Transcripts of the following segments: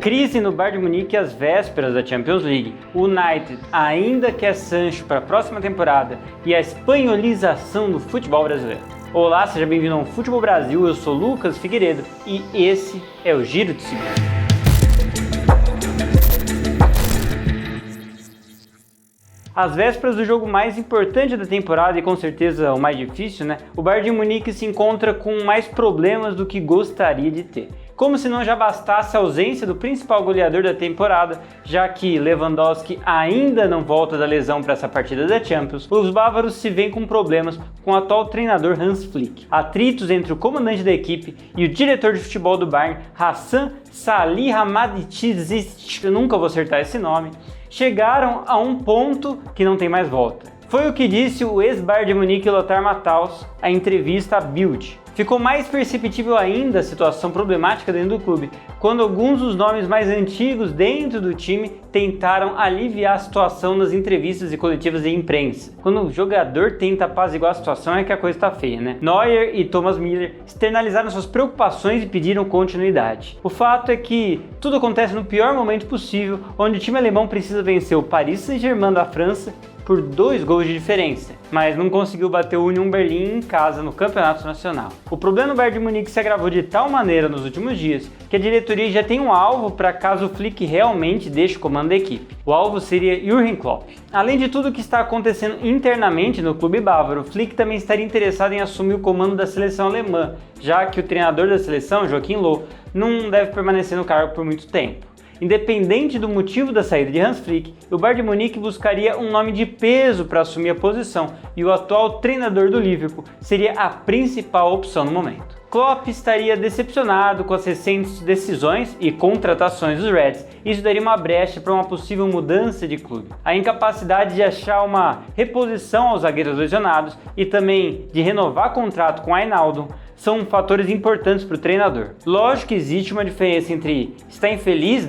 Crise no Bayern de Munique às vésperas da Champions League. O United ainda quer Sancho para a próxima temporada e a espanholização do futebol brasileiro. Olá, seja bem-vindo ao Futebol Brasil, eu sou Lucas Figueiredo e esse é o Giro de Segunda. Às vésperas do jogo mais importante da temporada e com certeza o mais difícil, o Bayern de Munique se encontra com mais problemas do que gostaria de ter. Como se não já bastasse a ausência do principal goleador da temporada, já que Lewandowski ainda não volta da lesão para essa partida da Champions, os bávaros se veem com problemas com o atual treinador Hans Flick. Atritos entre o comandante da equipe e o diretor de futebol do Bayern, Hassan Salihamidzic, eu nunca vou acertar esse nome, chegaram a um ponto que não tem mais volta. Foi o que disse o ex-Bayern de Munique Lothar Matthaus à entrevista à Bild. Ficou mais perceptível ainda a situação problemática dentro do clube, quando alguns dos nomes mais antigos dentro do time tentaram aliviar a situação nas entrevistas e coletivas de imprensa. Quando o jogador tenta apaziguar a situação é que a coisa está feia, Neuer e Thomas Müller externalizaram suas preocupações e pediram continuidade. O fato é que tudo acontece no pior momento possível, onde o time alemão precisa vencer o Paris Saint-Germain da França por 2 gols de diferença, mas não conseguiu bater o Union Berlin em casa no Campeonato Nacional. O problema do Bayern de Munique se agravou de tal maneira nos últimos dias que a diretoria já tem um alvo para caso o Flick realmente deixe o comando da equipe. O alvo seria Jürgen Klopp. Além de tudo o que está acontecendo internamente no clube bávaro, o Flick também estaria interessado em assumir o comando da seleção alemã, já que o treinador da seleção, Joachim Löw, não deve permanecer no cargo por muito tempo. Independente do motivo da saída de Hans Flick, o Bayern de Munique buscaria um nome de peso para assumir a posição e o atual treinador do Liverpool seria a principal opção no momento. Klopp estaria decepcionado com as recentes decisões e contratações dos Reds, e isso daria uma brecha para uma possível mudança de clube. A incapacidade de achar uma reposição aos zagueiros lesionados e também de renovar contrato com Wijnaldum são fatores importantes para o treinador. Lógico que existe uma diferença entre estar infeliz,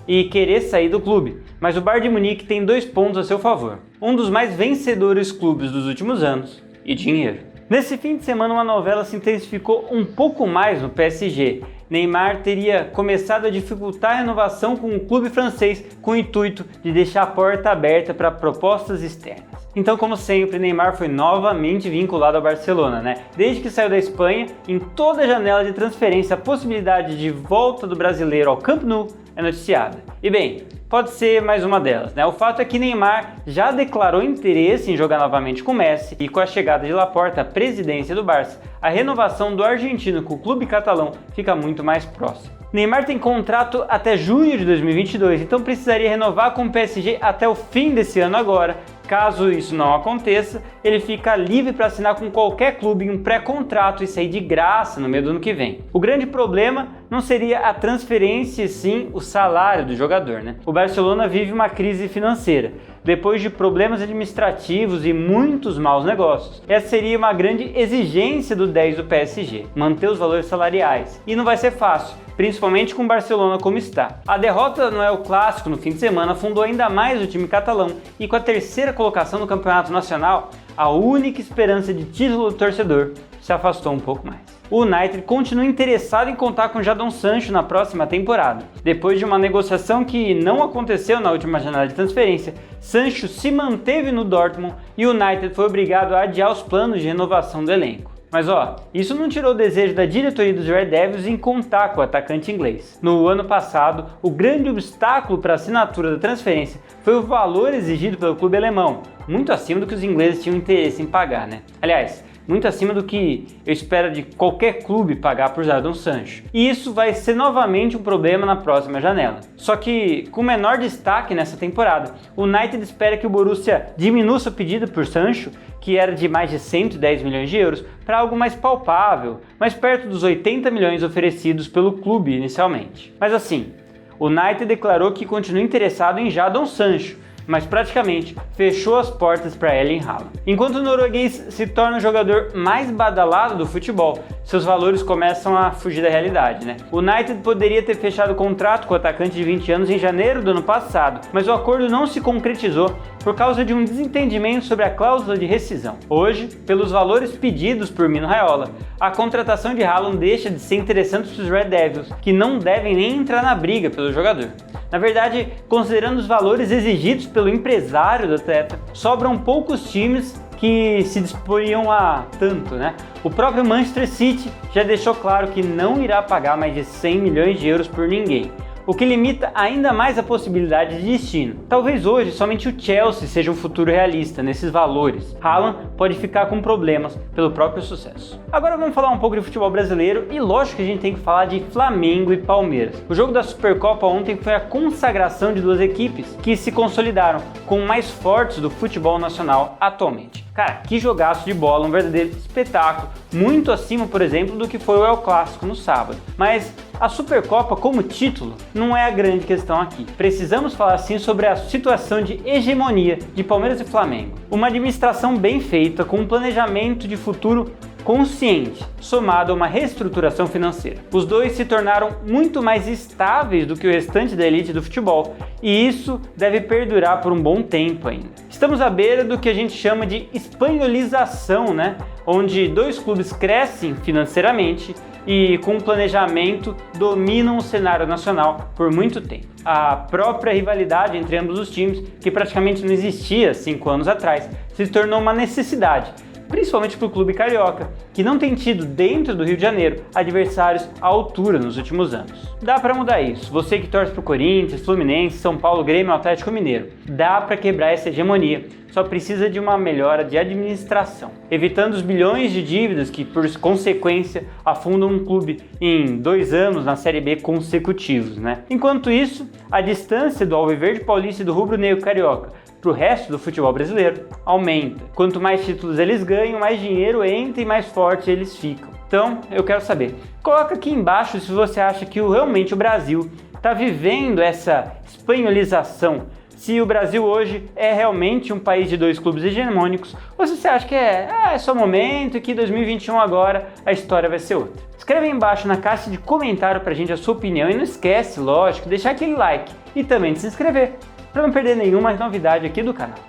e querer sair do clube, mas o Bayern de Munique tem 2 pontos a seu favor. Um dos mais vencedores clubes dos últimos anos e dinheiro. Nesse fim de semana uma novela se intensificou um pouco mais no PSG. Neymar teria começado a dificultar a renovação com o clube francês com o intuito de deixar a porta aberta para propostas externas. Então, como sempre, Neymar foi novamente vinculado ao Barcelona, Desde que saiu da Espanha, em toda a janela de transferência, a possibilidade de volta do brasileiro ao Camp Nou é noticiada. E bem, pode ser mais uma delas, O fato é que Neymar já declarou interesse em jogar novamente com Messi e com a chegada de Laporta à presidência do Barça, a renovação do argentino com o clube catalão fica muito mais próxima. Neymar tem contrato até junho de 2022, então precisaria renovar com o PSG até o fim desse ano agora. Caso isso não aconteça, ele fica livre para assinar com qualquer clube em um pré-contrato e sair de graça no meio do ano que vem. O grande problema não seria a transferência e sim o salário do jogador, O Barcelona vive uma crise financeira. Depois de problemas administrativos e muitos maus negócios, essa seria uma grande exigência do 10 do PSG, manter os valores salariais. E não vai ser fácil, principalmente com o Barcelona como está. A derrota no El Clássico no fim de semana afundou ainda mais o time catalão e com a 3ª colocação no Campeonato Nacional, a única esperança de título do torcedor se afastou um pouco mais. O United continua interessado em contar com Jadon Sancho na próxima temporada. Depois de uma negociação que não aconteceu na última janela de transferência, Sancho se manteve no Dortmund e o United foi obrigado a adiar os planos de renovação do elenco. Mas isso não tirou o desejo da diretoria dos Red Devils em contar com o atacante inglês. No ano passado, o grande obstáculo para a assinatura da transferência foi o valor exigido pelo clube alemão, muito acima do que os ingleses tinham interesse em pagar, Aliás, muito acima do que eu espero de qualquer clube pagar por Jadon Sancho. E isso vai ser novamente um problema na próxima janela. Só que, com menor destaque nessa temporada, o United espera que o Borussia diminua seu pedido por Sancho, que era de mais de 110 milhões de euros, para algo mais palpável, mais perto dos 80 milhões oferecidos pelo clube inicialmente. Mas assim, o United declarou que continua interessado em Jadon Sancho, mas praticamente fechou as portas para Erling Haaland. Enquanto o norueguês se torna o jogador mais badalado do futebol, seus valores começam a fugir da realidade, né? O United poderia ter fechado o contrato com o atacante de 20 anos em janeiro do ano passado, mas o acordo não se concretizou por causa de um desentendimento sobre a cláusula de rescisão. Hoje, pelos valores pedidos por Mino Raiola, a contratação de Haaland deixa de ser interessante para os Red Devils, que não devem nem entrar na briga pelo jogador. Na verdade, considerando os valores exigidos pelo empresário do atleta, sobram poucos times que se disporiam a tanto, né? O próprio Manchester City já deixou claro que não irá pagar mais de 100 milhões de euros por ninguém, o que limita ainda mais a possibilidade de destino. Talvez hoje somente o Chelsea seja um futuro realista nesses valores. Haaland pode ficar com problemas pelo próprio sucesso. Agora vamos falar um pouco de futebol brasileiro e lógico que a gente tem que falar de Flamengo e Palmeiras. O jogo da Supercopa ontem foi a consagração de duas equipes que se consolidaram como mais fortes do futebol nacional atualmente. Cara, que jogaço de bola, um verdadeiro espetáculo, muito acima, por exemplo, do que foi o El Clássico no sábado. Mas a Supercopa como título não é a grande questão aqui. Precisamos falar sim sobre a situação de hegemonia de Palmeiras e Flamengo. Uma administração bem feita, com um planejamento de futuro consciente, somado a uma reestruturação financeira. Os dois se tornaram muito mais estáveis do que o restante da elite do futebol, e isso deve perdurar por um bom tempo ainda. Estamos à beira do que a gente chama de espanholização, né? Onde dois clubes crescem financeiramente e com planejamento dominam o cenário nacional por muito tempo. A própria rivalidade entre ambos os times, que praticamente não existia 5 anos atrás, se tornou uma necessidade, principalmente para o clube carioca, que não tem tido dentro do Rio de Janeiro adversários à altura nos últimos anos. Dá para mudar isso. Você que torce para o Corinthians, Fluminense, São Paulo, Grêmio, Atlético Mineiro, dá para quebrar essa hegemonia. Só precisa de uma melhora de administração, evitando os bilhões de dívidas que, por consequência, afundam um clube em 2 anos na Série B consecutivos, né? Enquanto isso, a distância do Alviverde Paulista e do Rubro Negro Carioca para o resto do futebol brasileiro aumenta. Quanto mais títulos eles ganham, mais dinheiro entra e mais fortes eles ficam. Então, eu quero saber, coloca aqui embaixo se você acha que realmente o Brasil está vivendo essa espanholização, se o Brasil hoje é realmente um país de 2 clubes hegemônicos, ou se você acha que é só momento e que 2021 agora a história vai ser outra. Escreve aí embaixo na caixa de comentário pra gente a sua opinião e não esquece, lógico, deixar aquele like e também de se inscrever, para não perder nenhuma novidade aqui do canal.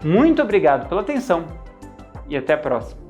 Muito obrigado pela atenção e até a próxima.